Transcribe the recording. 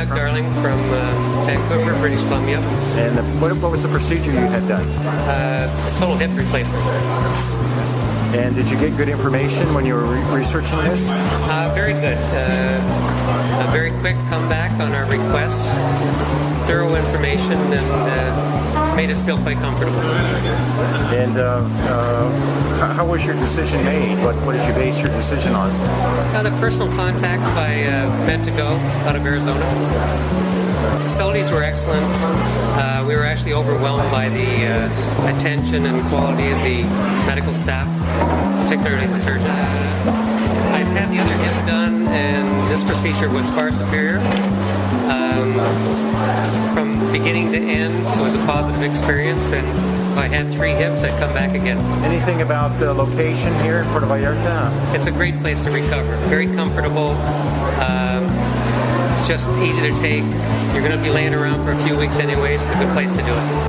Doug Darling from Vancouver, British Columbia. And what was the procedure you had done? Total hip replacement. And did you get good information when you were researching this? Very good. A very quick comeback on our requests, thorough information, and made us feel quite comfortable. And how was your decision made? What did you base your decision on? The personal contact by Meant to Go out of Arizona. Facilities were excellent. We were actually overwhelmed by the attention and quality of the medical staff, particularly the surgeon. I've had the other hip done, and this procedure was far superior. From beginning to end, it was a positive experience, and if I had 3 hips, I'd come back again. Anything about the location here in Puerto Vallarta? It's a great place to recover. Very comfortable. Just easy to take. You're going to be laying around for a few weeks anyway, so it's a good place to do it.